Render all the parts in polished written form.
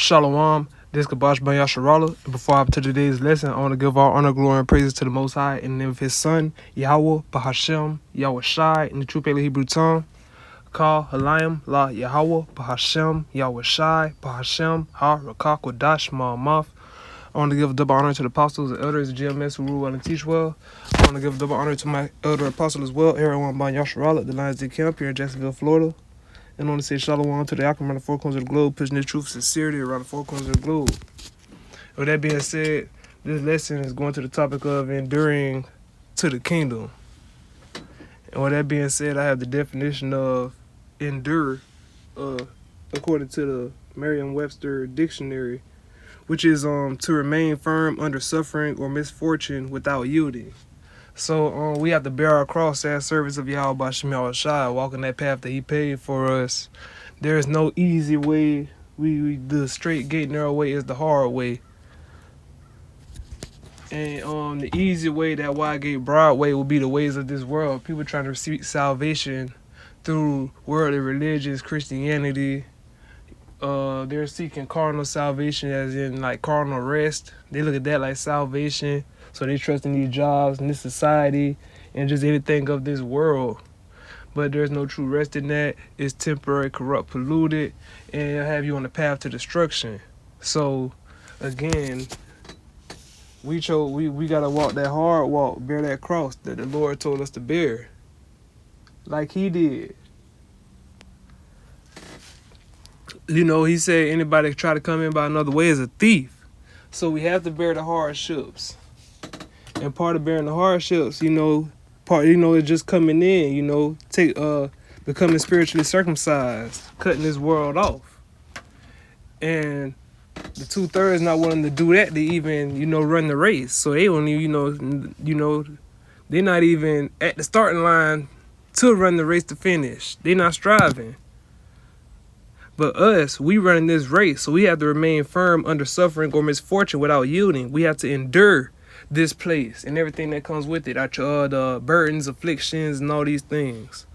Shalom, this is Kabash Ben Yasharala. And before I hop to today's lesson, I want to give all honor, glory, and praises to the Most High in the name of His Son, Yahweh, Bahashem, Yahweh Shai, in the true Paleo Hebrew tongue. Kal, Halayim, La Yahweh, Bahashem, Yahweh Shai, Bahashem, Ha, Rakak, Wadash, Ma'amaf. I want to give double honor to the apostles and elders of GMS who rule well and teach well. I want to give double honor to my elder apostle as well, everyone by Yasharala at the Lions Den Camp here in Jacksonville, Florida. And I want to say shalom to the Akim around the four corners of the globe, pushing the truth and sincerity around the four corners of the globe. With that being said, this lesson is going to the topic of enduring to the kingdom. And with that being said, I have the definition of endure, according to the Merriam-Webster dictionary, which is to remain firm under suffering or misfortune without yielding. So we have to bear our cross as service of Yahweh Bashem Yahweh Shai, walking that path that He paid for us. There is no easy way. The straight gate, narrow way is the hard way. And the easy way, that wide gate, broad way, will be the ways of this world. People trying to seek salvation through worldly religions, Christianity. They're seeking carnal salvation, as in like carnal rest. They look at that like salvation. So they trust in these jobs and this society and just anything of this world. But there's no true rest in that. It's temporary, corrupt, polluted, and it'll have you on the path to destruction. So again, we gotta walk that hard walk, bear that cross that the Lord told us to bear, like He did. You know, He said anybody try to come in by another way is a thief. So we have to bear the hardships. And part of bearing the hardships, is just coming in, becoming spiritually circumcised, cutting this world off. And the 2/3 not willing to do that to even, run the race. So they don't even, they're not even at the starting line to run the race to finish. They're not striving. But us, we running this race, so we have to remain firm under suffering or misfortune without yielding. We have to endure this place and everything that comes with it, the burdens, afflictions, and all these things.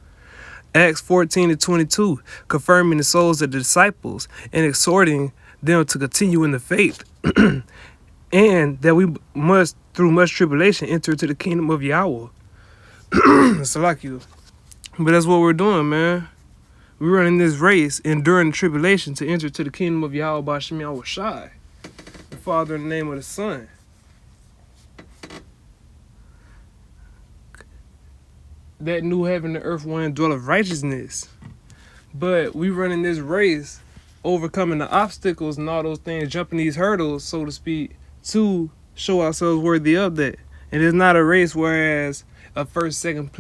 Acts 14:22, confirming the souls of the disciples and exhorting them to continue in the faith, and that we must, through much tribulation, enter into the kingdom of Yahweh. Salakia. But that's what we're doing, man. We're running this race, enduring the tribulation to enter to the kingdom of Yahweh Bashem Yahweh Shai, the Father, in the name of the Son. That new heaven and earth wherein dwelleth righteousness. But we running this race, overcoming the obstacles and all those things, jumping these hurdles, so to speak, to show ourselves worthy of that. And it's not a race whereas a first, second,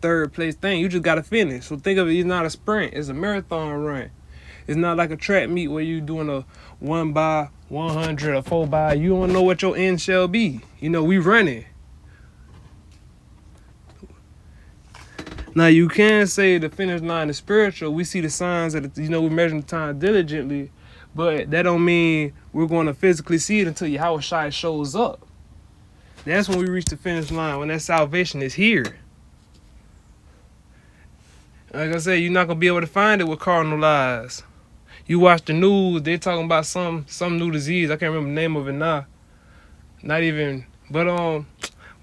third place thing. You just got to finish. So think of it, it's not a sprint. It's a marathon run. It's not like a track meet where you doing a 1 by 100 or 4 by. You don't know what your end shall be. We running. Now, you can say the finish line is spiritual. We see the signs that, we're measuring the time diligently, but that don't mean we're going to physically see it until Yahweh Shai shows up. That's when we reach the finish line, when that salvation is here. Like I said, you're not going to be able to find it with carnal eyes. You watch the news, they're talking about some new disease. I can't remember the name of it now. Not even, but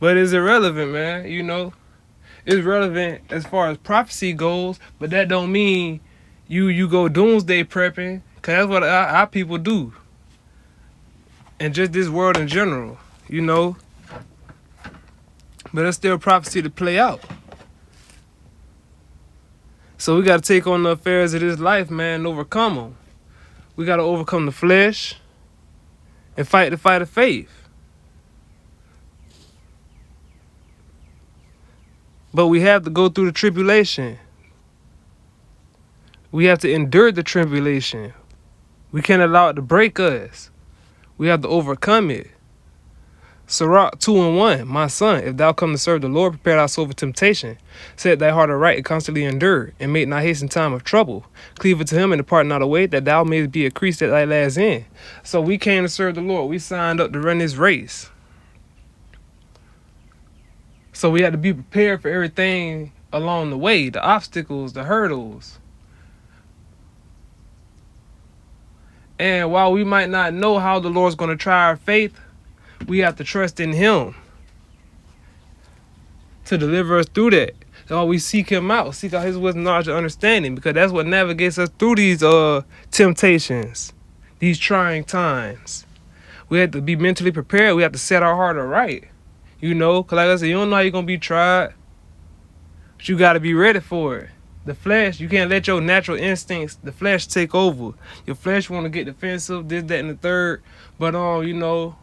it's irrelevant, man, It's relevant as far as prophecy goes, but that don't mean you go doomsday prepping, because that's what our people do. And just this world in general, But it's still prophecy to play out. So we got to take on the affairs of this life, man, and overcome them. We got to overcome the flesh and fight the fight of faith. But we have to go through the tribulation. We have to endure the tribulation. We can't allow it to break us. We have to overcome it. Sirach 2:1, my son, if thou come to serve the Lord, prepare thy soul for temptation. Set thy heart aright and constantly endure, and make not haste in time of trouble. Cleave unto him and depart not away, that thou mayest be increased at thy last end. So we came to serve the Lord. We signed up to run this race. So we had to be prepared for everything along the way, the obstacles, the hurdles. And while we might not know how the Lord's going to try our faith, we have to trust in him to deliver us through that. So we seek him out, seek out his wisdom, knowledge, and understanding, because that's what navigates us through these temptations, these trying times. We have to be mentally prepared. We have to set our heart right. You know, because like I said, you don't know how you're going to be tried, but you got to be ready for it. The flesh, you can't let your natural instincts, the flesh, take over. Your flesh want to get defensive, this, that, and the third. But, you know,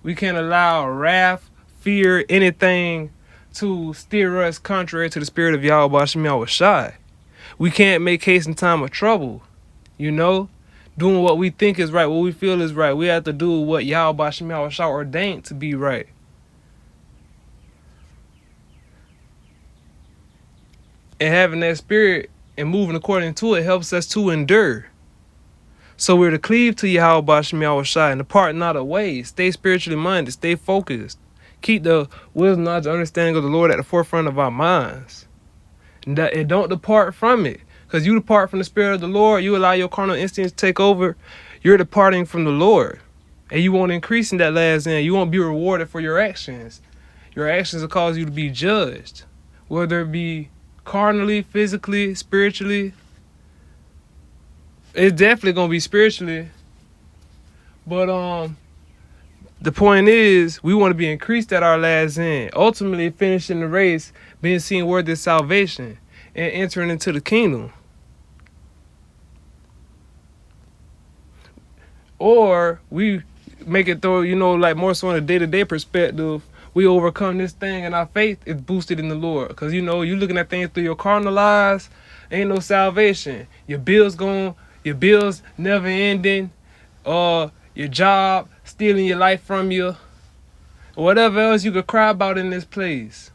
we can't allow wrath, fear, anything to steer us contrary to the spirit of Yahweh Shem Yahushai. We can't make haste in time of trouble, you know? Doing what we think is right, what we feel is right. We have to do what Yahweh Shem Yahushai ordained to be right. And having that spirit and moving according to it helps us to endure. So we're to cleave to Yahweh Shem Yahushai and depart not away. Stay spiritually minded, stay focused. Keep the wisdom, knowledge, and understanding of the Lord at the forefront of our minds. And don't depart from it. Because you depart from the spirit of the Lord, you allow your carnal instincts to take over, you're departing from the Lord. And you won't increase in that last end. You won't be rewarded for your actions. Your actions will cause you to be judged. Whether it be carnally, physically, spiritually. It's definitely going to be spiritually. But the point is, we want to be increased at our last end. Ultimately, finishing the race, being seen worthy of salvation, and entering into the kingdom. Or we make it though, you know, like more so in a day-to-day perspective, we overcome this thing and our faith is boosted in the Lord. Because, you know, you're looking at things through your carnal eyes, ain't no salvation. Your bills never ending. Your job stealing your life from you. Or whatever else you could cry about in this place.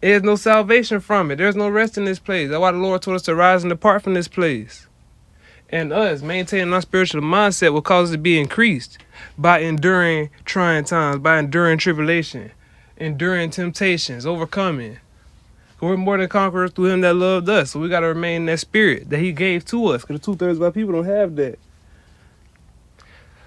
There's no salvation from it. There's no rest in this place. That's why the Lord told us to rise and depart from this place. And us maintaining our spiritual mindset will cause us to be increased by enduring trying times, by enduring tribulation, enduring temptations, overcoming. We're more than conquerors through him that loved us. So we got to remain in that spirit that he gave to us, because 2/3 of our people don't have that.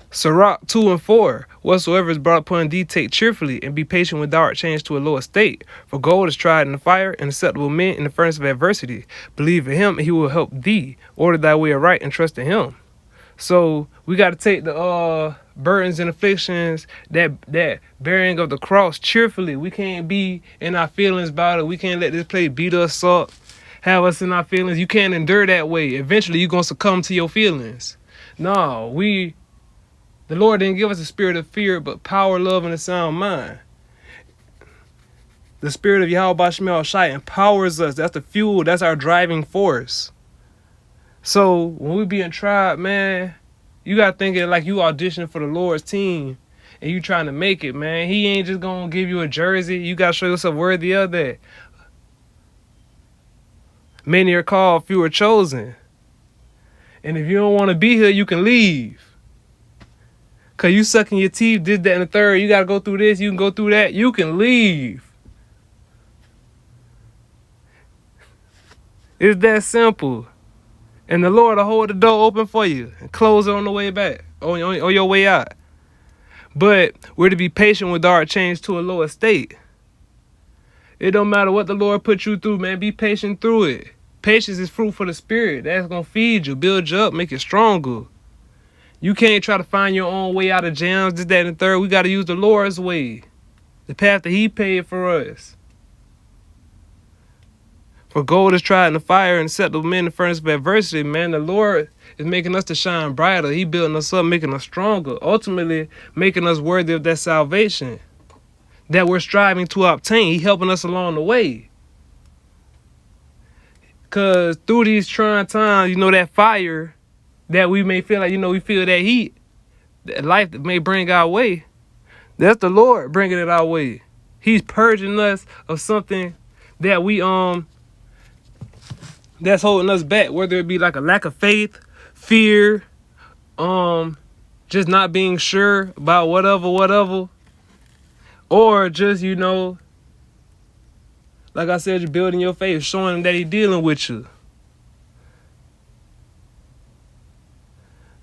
Sirach 2:4, whatsoever is brought upon thee, take cheerfully, and be patient when thou art changed to a lower state. For gold is tried in the fire, and acceptable men in the furnace of adversity. Believe in him, and he will help thee. Order thy way aright, and trust in him. So we got to take the burdens and afflictions, that bearing of the cross cheerfully. We can't be in our feelings about it. We can't let this place beat us up, have us in our feelings. You can't endure that way. Eventually, you're going to succumb to your feelings. No, the Lord didn't give us a spirit of fear, but power, love, and a sound mind. The spirit of Yahweh Shem Yahushai empowers us. That's the fuel. That's our driving force. So when we being tried, man, you got to think it like you auditioning for the Lord's team and you trying to make it, man. He ain't just going to give you a jersey. You got to show yourself worthy of that. Many are called, few are chosen. And if you don't want to be here, you can leave. Because you sucking your teeth, this, that, and the third. You got to go through this. You can go through that. You can leave. It's that simple. And the Lord will hold the door open for you and close it on the way back, on your way out. But we're to be patient with our change to a lower state. It don't matter what the Lord put you through, man. Be patient through it. Patience is fruit for the spirit. That's going to feed you, build you up, make you stronger. You can't try to find your own way out of jams, this, that, and the third. We got to use the Lord's way. The path that he paid for us. For gold is tried in the fire and acceptable men in the furnace of adversity, man. The Lord is making us to shine brighter. He building us up, making us stronger. Ultimately, making us worthy of that salvation that we're striving to obtain. He helping us along the way. Because through these trying times, you know, that fire that we may feel like, you know, we feel that heat, that life that may bring our way. That's the Lord bringing it our way. He's purging us of something that we, that's holding us back, whether it be like a lack of faith, fear, just not being sure about whatever, or just, you know, like I said, you're building your faith, showing him that he's dealing with you.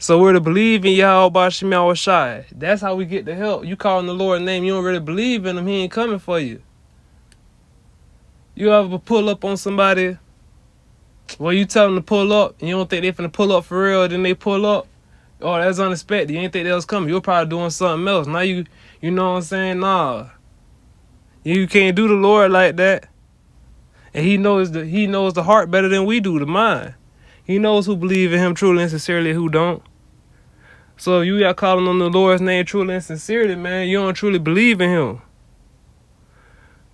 So we're to believe in Yahweh Shem Shai. That's how we get the help. You calling the Lord's name, you don't really believe in him, he ain't coming for you. You ever pull up on somebody, well, you tell them to pull up, and you don't think they finna pull up for real, then they pull up? Oh, that's unexpected. You ain't think that was coming. You're probably doing something else. Now you know what I'm saying? Nah. You can't do the Lord like that. And he knows the heart better than we do, the mind. He knows who believe in him truly and sincerely and who don't. So if you got calling on the Lord's name truly and sincerely, man, you don't truly believe in him.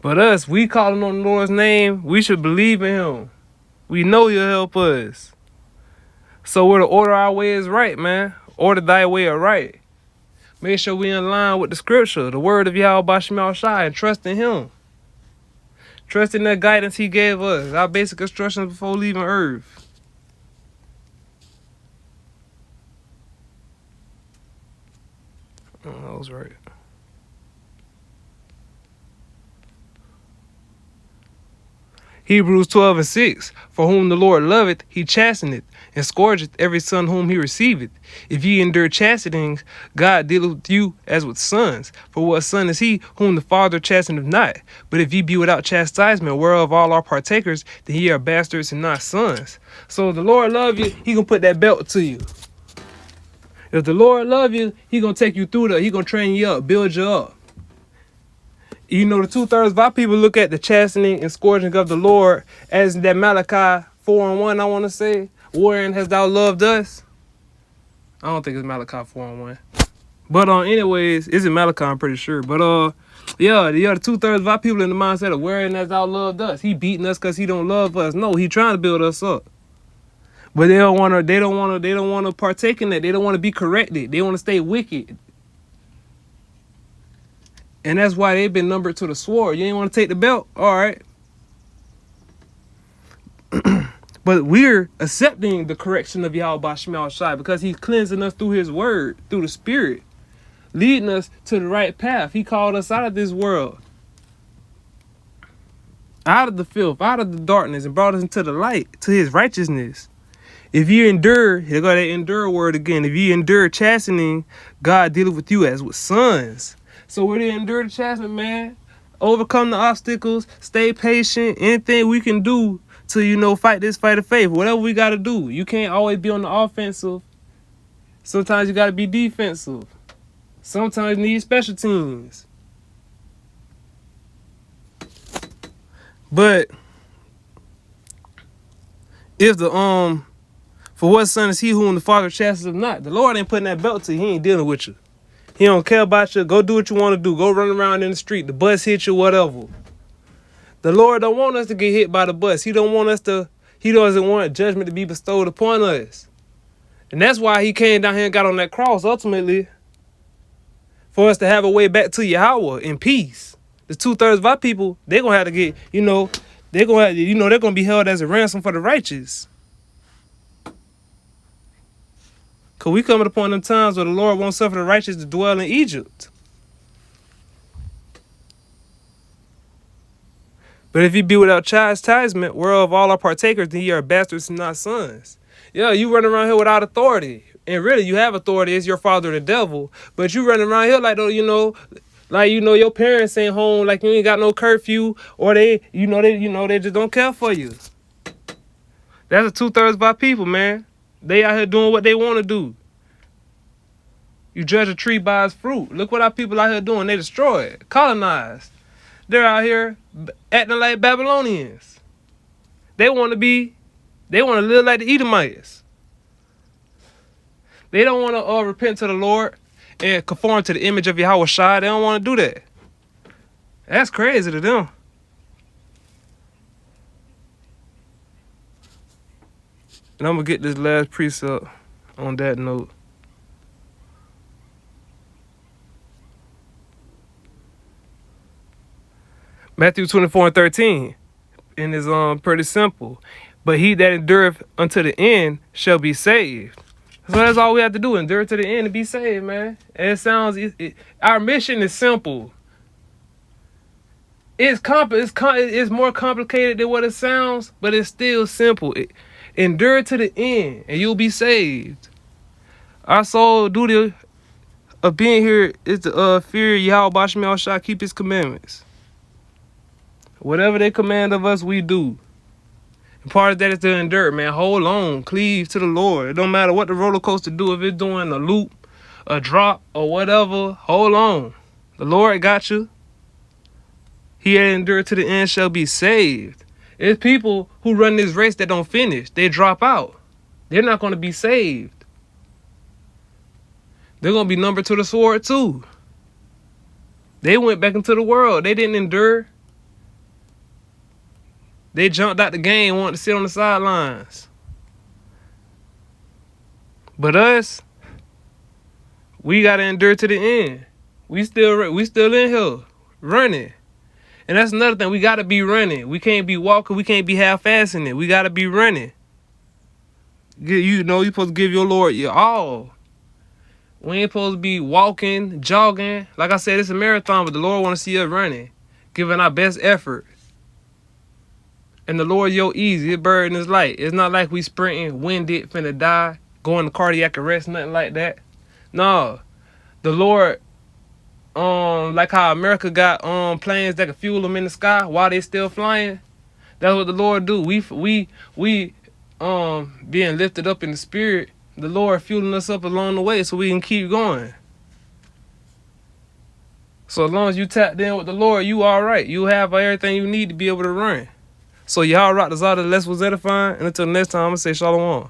But us, we calling on the Lord's name, we should believe in him. We know he'll help us. So we're to order our ways right, man. Order thy way right. Make sure we in line with the scripture, the word of Yahweh Shem Shai, and trust in him. Trust in that guidance he gave us, our basic instructions before leaving earth. Oh, that was right. Hebrews 12:6, for whom the Lord loveth, he chasteneth, and scourgeth every son whom he receiveth. If ye endure chastenings, God dealeth with you as with sons. For what son is he whom the Father chasteneth not? But if ye be without chastisement, whereof all are partakers, then ye are bastards and not sons. So if the Lord love you, he gonna put that belt to you. If the Lord love you, he gonna take you through that. He gonna train you up, build you up. You know, the 2/3 of our people look at the chastening and scourging of the Lord as that Malachi 4:1, I want to say, wherein hast thou loved us? I don't think it's Malachi 4:1. But anyways, is it Malachi? I'm pretty sure. But yeah, the 2/3 of our people in the mindset of wherein hast thou loved us? He beating us because he don't love us. No, he trying to build us up. But they don't want to partake in that. They don't want to be corrected. They want to stay wicked. And that's why they've been numbered to the sword. You ain't want to take the belt? All right. But we're accepting the correction of Yahweh Shem Shai because he's cleansing us through his word, through the spirit, leading us to the right path. He called us out of this world, out of the filth, out of the darkness, and brought us into the light, to his righteousness. If you endure, here go that endure word again. If you endure chastening, God dealeth with you as with sons. So we're to endure the chastisement, man. Overcome the obstacles, stay patient, anything we can do to, fight this fight of faith. Whatever we got to do. You can't always be on the offensive. Sometimes you got to be defensive. Sometimes you need special teams. But if for what son is he whom the Father chasteneth not? The Lord ain't putting that belt to you. He ain't dealing with you. He don't care about you. Go do what you want to do. Go run around in the street. The bus hit you, whatever. The Lord don't want us to get hit by the bus. He doesn't want judgment to be bestowed upon us. And that's why he came down here and got on that cross, ultimately, for us to have a way back to Yahweh in peace. The 2/3 of our people, they're going to have to get, they're going to be held as a ransom for the righteous. Because we coming upon them times where the Lord won't suffer the righteous to dwell in Egypt. But if you be without chastisement, whereof all are partakers, then ye are bastards and not sons. Yeah, you run around here without authority. And really, you have authority. It's your father, the devil. But you running around here like, your parents ain't home, like you ain't got no curfew, or they just don't care for you. That's the 2/3 of our people, man. They out here doing what they want to do. You judge a tree by its fruit. Look what our people out here doing. They destroy it, colonized. They're out here acting like Babylonians. They want to live like the Edomites. They don't want to repent to the Lord and conform to the image of Yahweh Shai. They don't want to do that. That's crazy to them. And I'm going to get this last precept on that note. Matthew 24:13. And it's pretty simple. But he that endureth unto the end shall be saved. So that's all we have to do. Endure to the end and be saved, man. And our mission is simple. It's more complicated than what it sounds, but it's still simple. Endure to the end, and you'll be saved. Our sole duty of being here is to fear Yahweh Basham Yahushua, keep his commandments. Whatever they command of us, we do. And part of that is to endure, man. Hold on. Cleave to the Lord. It don't matter what the roller coaster do. If it's doing a loop, a drop, or whatever, hold on. The Lord got you. He that endure to the end shall be saved. It's people who run this race that don't finish. They drop out. They're not going to be saved. They're going to be numbered to the sword too. They went back into the world. They didn't endure. They jumped out the game, wanted to sit on the sidelines. But us, we got to endure to the end. We still in here running. And that's another thing. We got to be running. We can't be walking. We can't be half-assing it. We got to be running. You know, you're supposed to give your Lord your all. We ain't supposed to be walking, jogging. Like I said, it's a marathon, but the Lord want to see us running, giving our best effort. And the Lord, yo, easy. His burden is light. It's not like we sprinting, winded, finna die, going to cardiac arrest, nothing like that. No. The Lord, like how America got planes that can fuel them in the sky while they still flying. That's what the Lord do. We being lifted up in the spirit, the Lord fueling us up along the way so we can keep going. So as long as you tapped in with the Lord, you all right. You have everything you need to be able to run. So y'all rock the Zada, less was edifying. And until next time, I'm going to say shalom.